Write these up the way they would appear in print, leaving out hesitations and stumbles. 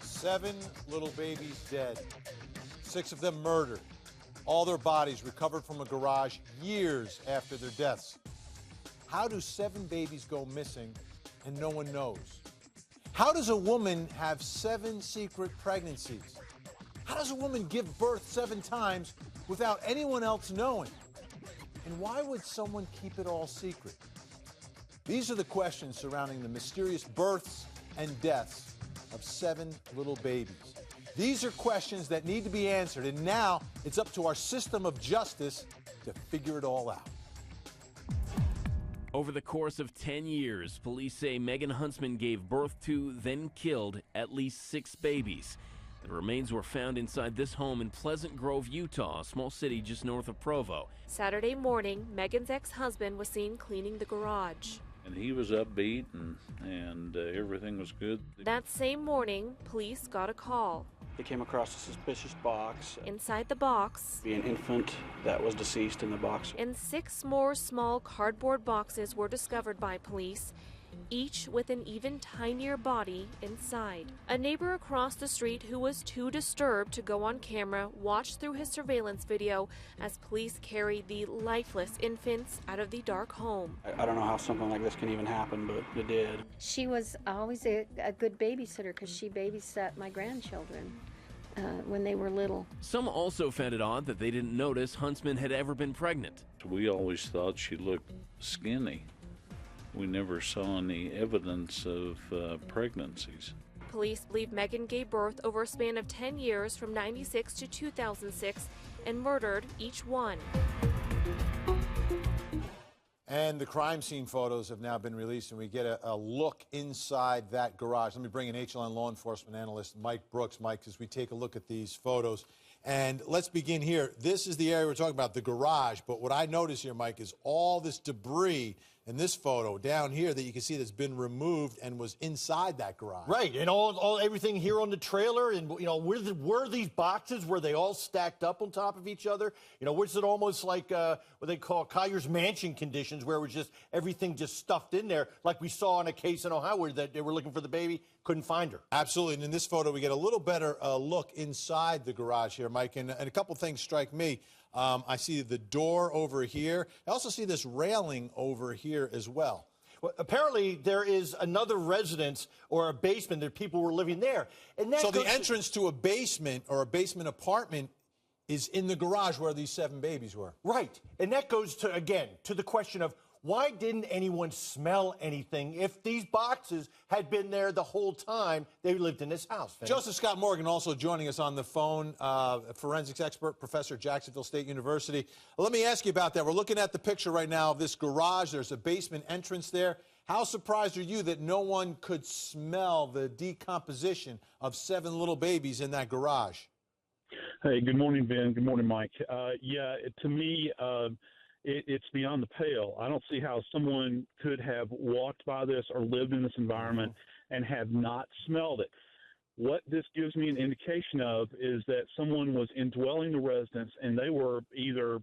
7 little babies dead, 6 of them murdered, all their bodies recovered from a garage years after their deaths. How do 7 babies go missing and no one knows? How does a woman have 7 secret pregnancies? How does a woman give birth 7 times without anyone else knowing? And why would someone keep it all secret? These are the questions surrounding the mysterious births and deaths of 7 little babies. These are questions that need to be answered, and now it's up to our system of justice to figure it all out. Over the course of 10 years, police say Megan Huntsman gave birth to, then killed, at least 6 babies. The remains were found inside this home in Pleasant Grove, Utah, a small city just north of Provo. Saturday morning, Megan's ex-husband was seen cleaning the garage. And he was upbeat and everything was good. That same morning, police got a call. They came across a suspicious box. Inside the box, An infant that was deceased in the box. and 6 more small cardboard boxes were discovered by police, each with an even tinier body inside. A neighbor across the street who was too disturbed to go on camera watched through his surveillance video as police carried the lifeless infants out of the dark home. I don't know how something like this can even happen, but it did. She was always a good babysitter because she babysat my grandchildren when they were little. Some also found it odd that they didn't notice Huntsman had ever been pregnant. We always thought she looked skinny. We never saw any evidence of pregnancies. Police believe Megan gave birth over a span of 10 years from 96 to 2006 and murdered each one. And the crime scene photos have now been released, and we get a look inside that garage. Let me bring in HLN law enforcement analyst Mike Brooks. Mike, as we take a look at these photos. And let's begin here. This is the area we're talking about, the garage. But what I notice here, Mike, is all this debris in this photo down here that you can see that's been removed and was inside that garage. Right, and everything here on the trailer, and were these boxes, were they all stacked up on top of each other? Was it almost like what they call Collier's Mansion conditions, where it was just everything just stuffed in there, like we saw in a case in Ohio where they were looking for the baby, couldn't find her. Absolutely, and in this photo we get a little better look inside the garage here, Mike, and a couple things strike me. I see the door over here. I also see this railing over here as well. Well, apparently there is another residence or a basement that people were living there. And that so the entrance to a basement or a basement apartment is in the garage where these 7 babies were. Right, and that goes to, again, to the question of why didn't anyone smell anything if these boxes had been there the whole time they lived in this house? Joseph Scott Morgan also joining us on the phone, forensics expert, professor at Jacksonville State University. Let me ask you about that. We're looking at the picture right now of this garage. There's a basement entrance there. How surprised are you that no one could smell the decomposition of 7 little babies in that garage? Hey, good morning, Ben. Good morning, Mike. To me, it's beyond the pale. I don't see how someone could have walked by this or lived in this environment and have not smelled it. What this gives me an indication of is that someone was indwelling the residence and they were either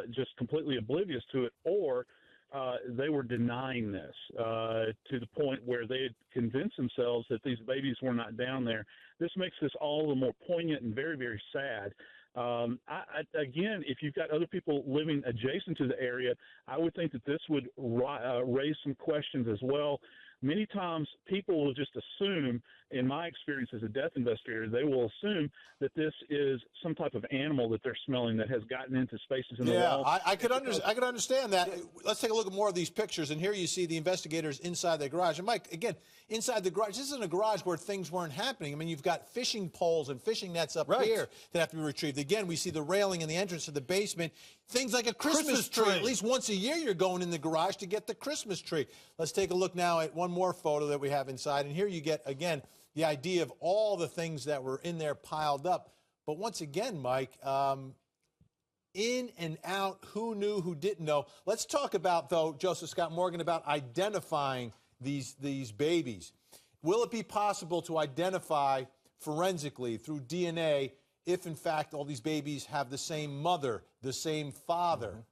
just completely oblivious to it, or they were denying this to the point where they had convinced themselves that these babies were not down there. This makes this all the more poignant and very, very sad. Again, if you've got other people living adjacent to the area, I would think that this would raise some questions as well. Many times people will just assume, in my experience as a death investigator, they will assume that this is some type of animal that they're smelling that has gotten into spaces in the wall. I could understand that. Let's take a look at more of these pictures. And here you see the investigators inside the garage. And Mike, again, inside the garage, this isn't a garage where things weren't happening. I mean, you've got fishing poles and fishing nets up here that have to be retrieved. Again, we see the railing and the entrance to the basement. Things like a Christmas tree. At least once a year you're going in the garage to get the Christmas tree. Let's take a look now at one more photo that we have inside. And here you get, again, the idea of all the things that were in there piled up. But once again, Mike, in and out, who knew, who didn't know. Let's talk about, though, Joseph Scott Morgan, about identifying these babies. Will it be possible to identify forensically through DNA if, in fact, all these babies have the same mother, the same father?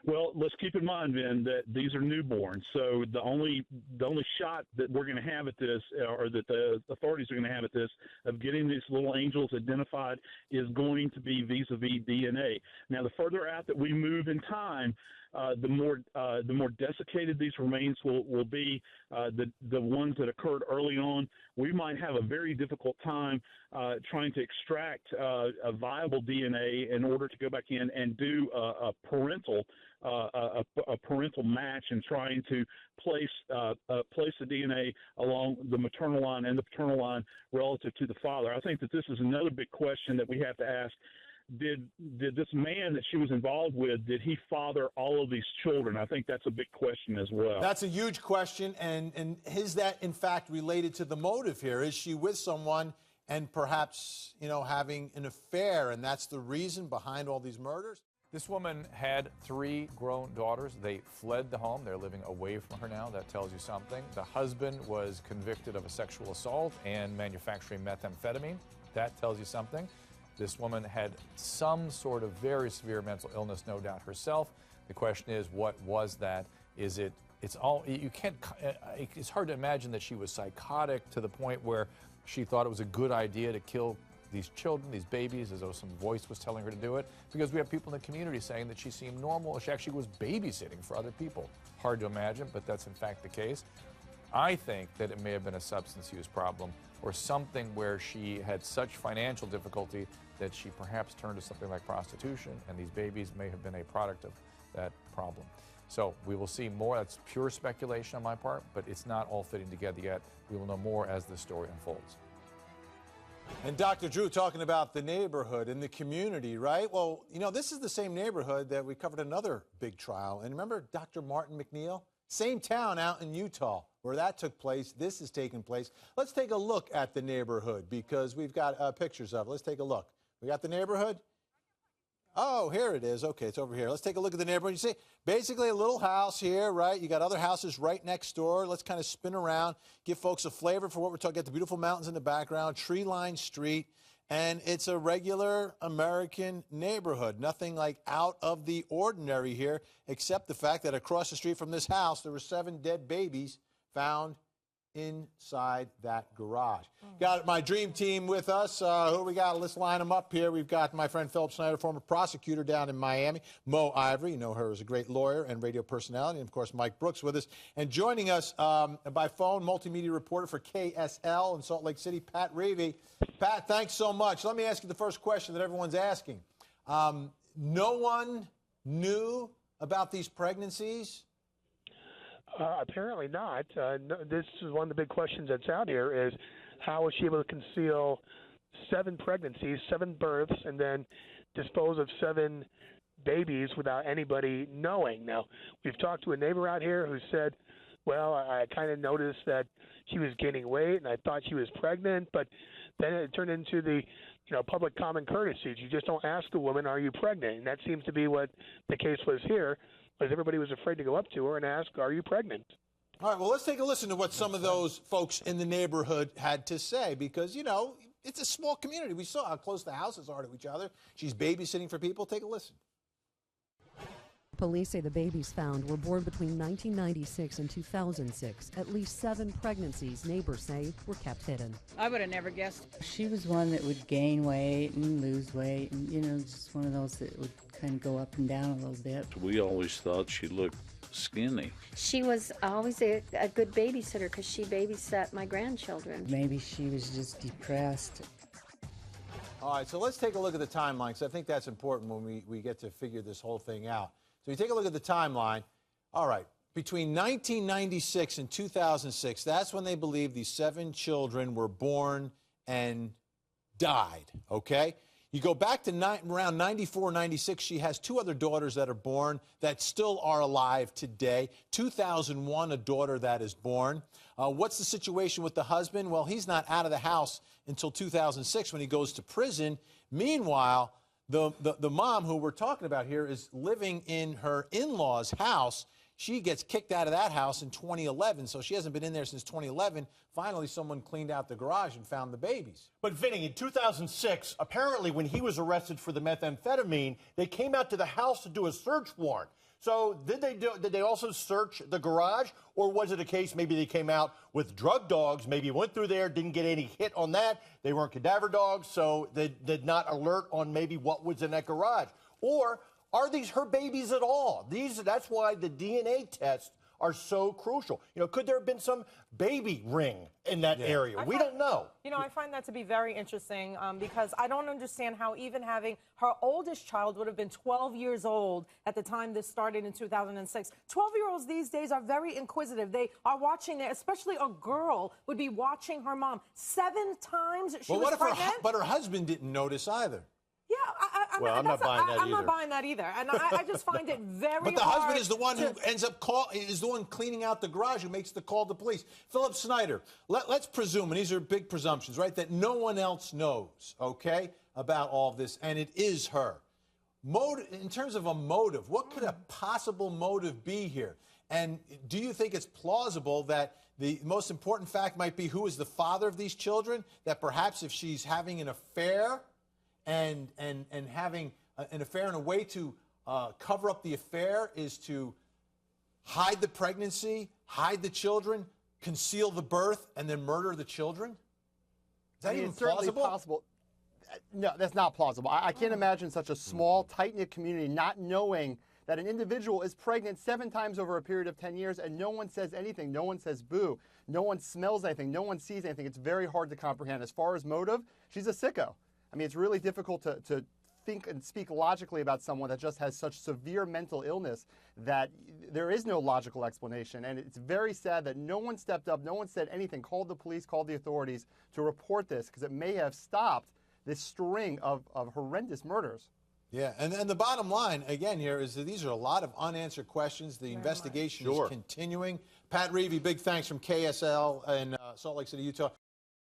Well, let's keep in mind, then, that these are newborns. So the only shot that we're going to have at this, or that the authorities are going to have at this, of getting these little angels identified is going to be vis-a-vis DNA. Now, the further out that we move in time, the more desiccated these remains will be. The ones that occurred early on, we might have a very difficult time trying to extract a viable DNA in order to go back in and do a parental match and trying to place the DNA along the maternal line and the paternal line relative to the father. I think that this is another big question that we have to ask. Did this man that she was involved with, did he father all of these children? I think that's a big question as well. That's a huge question, and is that in fact related to the motive here? Is she with someone and perhaps, having an affair, and that's the reason behind all these murders? This woman had 3 grown daughters. They fled the home. They're living away from her now. That tells you something. The husband was convicted of a sexual assault and manufacturing methamphetamine. That tells you something. This woman had some sort of very severe mental illness, no doubt herself. The question is, what was that? It's hard to imagine that she was psychotic to the point where she thought it was a good idea to kill these children, these babies, as though some voice was telling her to do it, because we have people in the community saying that she seemed normal. She actually was babysitting for other people. Hard to imagine, but that's in fact the case. I think that it may have been a substance use problem or something where she had such financial difficulty that she perhaps turned to something like prostitution, and these babies may have been a product of that problem. So we will see more. That's pure speculation on my part, but it's not all fitting together yet. We will know more as this story unfolds. And Dr. Drew talking about the neighborhood and the community, right? Well, this is the same neighborhood that we covered another big trial. And remember Dr. Martin McNeil? Same town out in Utah where that took place. This is taking place. Let's take a look at the neighborhood because we've got pictures of it. Let's take a look. We got the neighborhood? Oh, here it is. Okay, it's over here. Let's take a look at the neighborhood. You see, basically a little house here, right? You got other houses right next door. Let's kind of spin around, give folks a flavor for what we're talking about. The beautiful mountains in the background, tree-lined street, and it's a regular American neighborhood. Nothing like out of the ordinary here, except the fact that across the street from this house, there were 7 dead babies found inside that garage. Got my dream team with us. Who we got? Let's line them up here. We've got my friend Philip Snyder, former prosecutor down in Miami. Mo Ivory, you know her as a great lawyer and radio personality. And, of course, Mike Brooks with us. And joining us by phone, multimedia reporter for KSL in Salt Lake City, Pat Reevy. Pat, thanks so much. Let me ask you the first question that everyone's asking. No one knew about these pregnancies? Apparently not. This is one of the big questions that's out here is how was she able to conceal 7 pregnancies, 7 births, and then dispose of 7 babies without anybody knowing? Now, we've talked to a neighbor out here who said, well, I kind of noticed that she was gaining weight and I thought she was pregnant, but then it turned into the public common courtesy. You just don't ask a woman, are you pregnant? And that seems to be what the case was here. Because everybody was afraid to go up to her and ask, are you pregnant? All right, well, let's take a listen to what some of those folks in the neighborhood had to say because, it's a small community. We saw how close the houses are to each other. She's babysitting for people. Take a listen. Police say the babies found were born between 1996 and 2006. At least 7 pregnancies, neighbors say, were kept hidden. I would have never guessed. She was one that would gain weight and lose weight, and, just one of those that would kind of go up and down a little bit. We always thought she looked skinny. She was always a good babysitter because she babysat my grandchildren. Maybe she was just depressed. All right, so let's take a look at the timeline because I think that's important when we get to figure this whole thing out. So you take a look at the timeline. All right, between 1996 and 2006, that's when they believe these 7 children were born and died, okay? You go back to around 94, 96, she has 2 other daughters that are born that still are alive today. 2001, a daughter that is born. What's the situation with the husband? Well, he's not out of the house until 2006 when he goes to prison. Meanwhile, the mom who we're talking about here is living in her in-laws' house. She gets kicked out of that house in 2011, so she hasn't been in there since 2011. Finally, someone cleaned out the garage and found the babies. But Vinny, in 2006, apparently when he was arrested for the methamphetamine, they came out to the house to do a search warrant. So did they also search the garage, or was it a case maybe they came out with drug dogs, maybe went through there, didn't get any hit on that, they weren't cadaver dogs, so they did not alert on maybe what was in that garage? Or are these her babies at all? That's why the DNA tests are so crucial. You know, could there have been some baby ring in that area? We don't know. You know, I find that to be very interesting because I don't understand how even having her oldest child would have been 12 years old at the time this started in 2006. 12-year-olds these days are very inquisitive. They are watching there, especially a girl would be watching her mom 7 times she was pregnant. But her husband didn't notice either. Yeah, I'm not buying that either. I'm not buying that either, and I just find it very hard. But the husband is the one who ends up is the one cleaning out the garage, who makes the call to police. Philip Snyder, let's presume, and these are big presumptions, right, that no one else knows, okay, about all of this, and it is her. In terms of a motive, what could a possible motive be here? And do you think it's plausible that the most important fact might be who is the father of these children, that perhaps if she's having an affair and having an affair, and a way to cover up the affair is to hide the pregnancy, hide the children, conceal the birth, and then murder the children? Is that even it's certainly plausible? Possible. No, that's not plausible. I can't imagine such a small, tight-knit community not knowing that an individual is pregnant 7 times over a period of 10 years, and no one says anything. No one says boo. No one smells anything. No one sees anything. It's very hard to comprehend. As far as motive, she's a sicko. I mean, it's really difficult to think and speak logically about someone that just has such severe mental illness that there is no logical explanation. And it's very sad that no one stepped up, no one said anything, called the police, called the authorities to report this, because it may have stopped this string of horrendous murders. Yeah, and the bottom line, again, here is that these are a lot of unanswered questions. The investigation is continuing. Pat Reevey, big thanks from KSL in Salt Lake City, Utah.